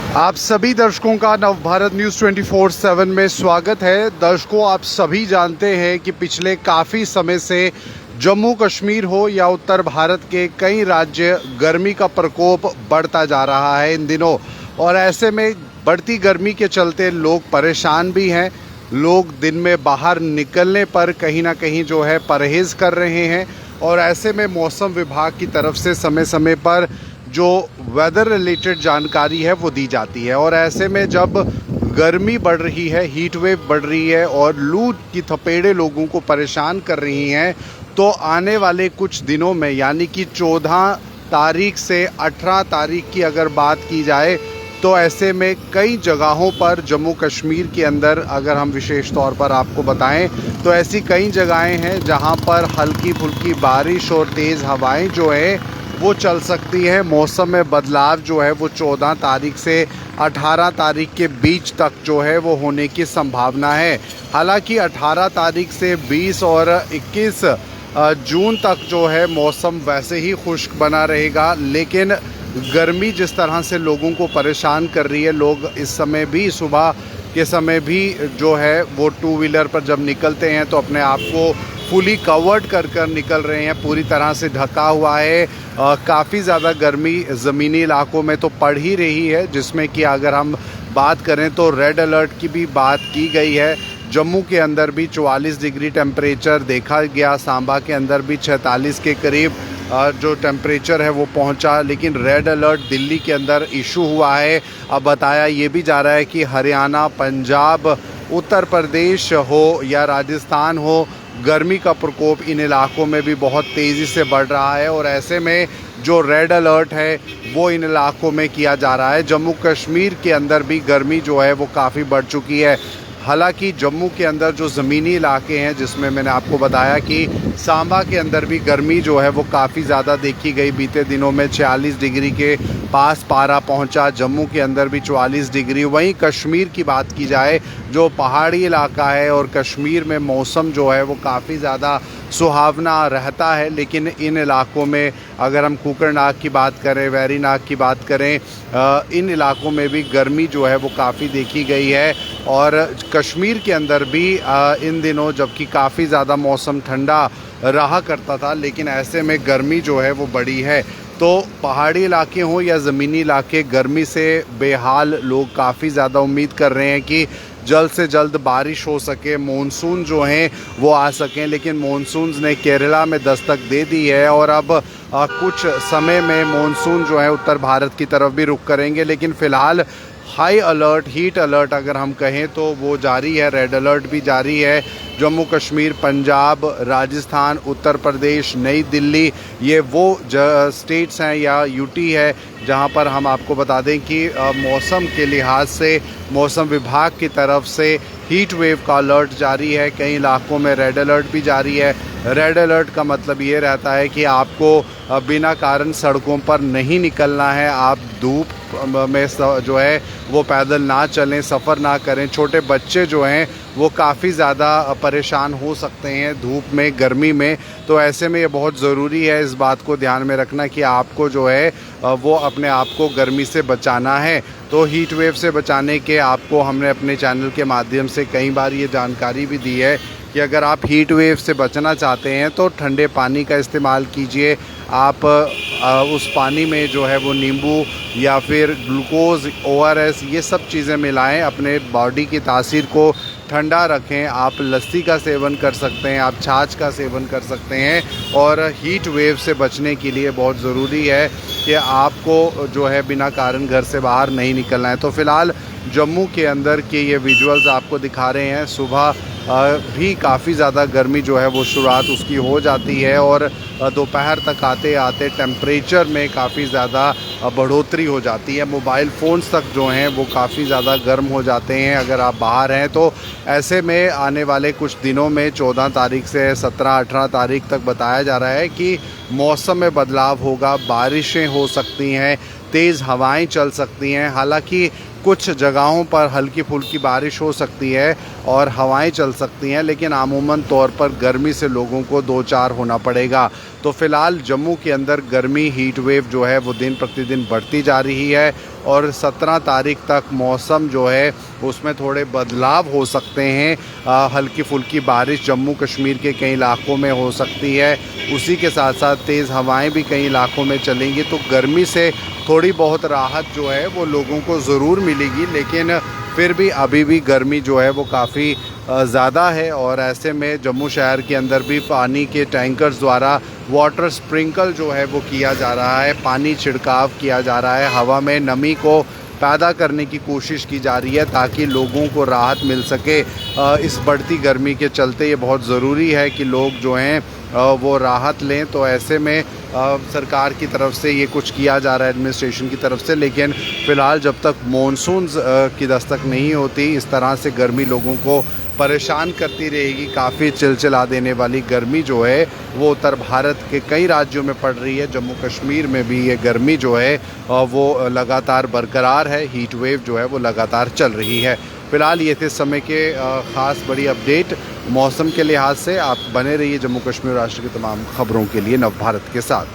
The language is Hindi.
आप सभी दर्शकों का नवभारत न्यूज़ 24/7 में स्वागत है। दर्शकों, आप सभी जानते हैं कि पिछले काफ़ी समय से जम्मू कश्मीर हो या उत्तर भारत के कई राज्य गर्मी का प्रकोप बढ़ता जा रहा है इन दिनों। और ऐसे में बढ़ती गर्मी के चलते लोग परेशान भी हैं। लोग दिन में बाहर निकलने पर कहीं ना कहीं जो है परहेज़ कर रहे हैं। और ऐसे में मौसम विभाग की तरफ से समय समय पर जो वेदर रिलेटेड जानकारी है वो दी जाती है। और ऐसे में जब गर्मी बढ़ रही है, हीट वेव बढ़ रही है और लू की थपेड़े लोगों को परेशान कर रही हैं, तो आने वाले कुछ दिनों में यानी कि 14 तारीख से 18 तारीख की अगर बात की जाए तो ऐसे में कई जगहों पर जम्मू कश्मीर के अंदर अगर हम विशेष तौर पर आपको बताएं तो ऐसी कई जगहें हैं जहां पर हल्की फुल्की बारिश और तेज़ हवाएं जो है वो चल सकती है। मौसम में बदलाव जो है वो 14 तारीख से 18 तारीख के बीच तक जो है वो होने की संभावना है। हालांकि 18 तारीख से 20 और 21 जून तक जो है मौसम वैसे ही खुश्क बना रहेगा, लेकिन गर्मी जिस तरह से लोगों को परेशान कर रही है, लोग इस समय भी सुबह के समय भी जो है वो टू व्हीलर पर जब निकलते हैं तो अपने आप को फुली कवर्ड कर निकल रहे हैं, पूरी तरह से ढका हुआ है। काफ़ी ज़्यादा गर्मी ज़मीनी इलाकों में तो पड़ ही रही है, जिसमें कि अगर हम बात करें तो रेड अलर्ट की भी बात की गई है। जम्मू के अंदर भी 44 डिग्री टेम्परेचर देखा गया, सांबा के अंदर भी 46 के करीब जो टेम्परेचर है वो पहुंचा। लेकिन रेड अलर्ट दिल्ली के अंदर इशू हुआ है। अब बताया ये भी जा रहा है कि हरियाणा, पंजाब, उत्तर प्रदेश हो या राजस्थान हो, गर्मी का प्रकोप इन इलाकों में भी बहुत तेज़ी से बढ़ रहा है। और ऐसे में जो रेड अलर्ट है वो इन इलाकों में किया जा रहा है। जम्मू कश्मीर के अंदर भी गर्मी जो है वो काफ़ी बढ़ चुकी है। हालांकि जम्मू के अंदर जो ज़मीनी इलाके हैं, जिसमें मैंने आपको बताया कि सांबा के अंदर भी गर्मी जो है वो काफ़ी ज़्यादा देखी गई। बीते दिनों में 46 डिग्री के पास पारा पहुंचा, जम्मू के अंदर भी 44 डिग्री। वहीं कश्मीर की बात की जाए, जो पहाड़ी इलाका है और कश्मीर में मौसम जो है वो काफ़ी ज़्यादा सुहावना रहता है। लेकिन इन इलाकों में अगर हम कुकरनाग की बात करें, वेरीनाग की बात करें, इन इलाकों में भी गर्मी जो है वो काफ़ी देखी गई है। और कश्मीर के अंदर भी इन दिनों जबकि काफ़ी ज़्यादा मौसम ठंडा रहा करता था, लेकिन ऐसे में गर्मी जो है वो बढ़ी है। तो पहाड़ी इलाके हों या ज़मीनी इलाके, गर्मी से बेहाल लोग काफ़ी ज़्यादा उम्मीद कर रहे हैं कि जल्द से जल्द बारिश हो सके, मानसून जो हैं वो आ सकें। लेकिन मानसून ने केरला में दस्तक दे दी है और अब कुछ समय में मानसून जो है उत्तर भारत की तरफ भी रुख करेंगे। लेकिन फ़िलहाल हाई अलर्ट, हीट अलर्ट अगर हम कहें तो वो जारी है, रेड अलर्ट भी जारी है। जम्मू कश्मीर, पंजाब, राजस्थान, उत्तर प्रदेश, नई दिल्ली, ये वो स्टेट्स हैं या यूटी है जहां पर हम आपको बता दें कि मौसम के लिहाज से मौसम विभाग की तरफ से हीट वेव का अलर्ट जारी है। कई इलाकों में रेड अलर्ट भी जारी है। रेड अलर्ट का मतलब ये रहता है कि आपको बिना कारण सड़कों पर नहीं निकलना है, आप धूप में जो है वो पैदल ना चलें, सफ़र ना करें। छोटे बच्चे जो हैं वो काफ़ी ज़्यादा परेशान हो सकते हैं धूप में, गर्मी में। तो ऐसे में ये बहुत ज़रूरी है इस बात को ध्यान में रखना कि आपको जो है वो अपने आप को गर्मी से बचाना है। तो हीट वेव से बचाने के आपको हमने अपने चैनल के माध्यम से कई बार ये जानकारी भी दी है कि अगर आप हीट वेव से बचना चाहते हैं तो ठंडे पानी का इस्तेमाल कीजिए। आप उस पानी में जो है वो नींबू या फिर ग्लूकोज़, ORS ये सब चीज़ें मिलाएं, अपने बॉडी की तासीर को ठंडा रखें। आप लस्सी का सेवन कर सकते हैं, आप छाछ का सेवन कर सकते हैं। और हीट वेव से बचने के लिए बहुत ज़रूरी है कि आपको जो है बिना कारण घर से बाहर नहीं निकलना है। तो फ़िलहाल जम्मू के अंदर के ये विजुअल्स आपको दिखा रहे हैं। सुबह भी काफ़ी ज़्यादा गर्मी जो है वो शुरुआत उसकी हो जाती है और दोपहर तक आते आते टेम्परेचर में काफ़ी ज़्यादा बढ़ोतरी हो जाती है। मोबाइल फ़ोन्स तक जो हैं वो काफ़ी ज़्यादा गर्म हो जाते हैं अगर आप बाहर हैं तो। ऐसे में आने वाले कुछ दिनों में 14 तारीख से 17-18 तारीख तक बताया जा रहा है कि मौसम में बदलाव होगा, बारिशें हो सकती हैं, तेज़ हवाएं चल सकती हैं। हालांकि कुछ जगहों पर हल्की फुल्की बारिश हो सकती है और हवाएं चल सकती हैं, लेकिन आमूमन तौर पर गर्मी से लोगों को दो चार होना पड़ेगा। तो फ़िलहाल जम्मू के अंदर गर्मी, हीट वेव जो है वो दिन प्रतिदिन बढ़ती जा रही है और 17 तारीख तक मौसम जो है उसमें थोड़े बदलाव हो सकते हैं। हल्की फुल्की बारिश जम्मू कश्मीर के कई इलाकों में हो सकती है। उसी के साथ साथ तेज़ हवाएं भी कई इलाकों में चलेंगी, तो गर्मी से थोड़ी बहुत राहत जो है वो लोगों को ज़रूर मिलेगी। लेकिन फिर भी अभी भी गर्मी जो है वो काफ़ी ज़्यादा है और ऐसे में जम्मू शहर के अंदर भी पानी के टैंकर्स द्वारा वाटर स्प्रिंकल जो है वो किया जा रहा है, पानी छिड़काव किया जा रहा है, हवा में नमी को पैदा करने की कोशिश की जा रही है ताकि लोगों को राहत मिल सके। इस बढ़ती गर्मी के चलते ये बहुत ज़रूरी है कि लोग जो हैं वो राहत लें। तो ऐसे में सरकार की तरफ से ये कुछ किया जा रहा है, एडमिनिस्ट्रेशन की तरफ से। लेकिन फ़िलहाल जब तक मॉनसून की दस्तक नहीं होती, इस तरह से गर्मी लोगों को परेशान करती रहेगी। काफ़ी चिलचिला देने वाली गर्मी जो है वो उत्तर भारत के कई राज्यों में पड़ रही है। जम्मू कश्मीर में भी ये गर्मी जो है वो लगातार बरकरार है। हीट वेव जो है वो लगातार चल रही है। फ़िलहाल ये थे समय के ख़ास बड़ी अपडेट मौसम के लिहाज से। आप बने रहिए जम्मू कश्मीर राष्ट्र की तमाम खबरों के लिए नव भारत के साथ।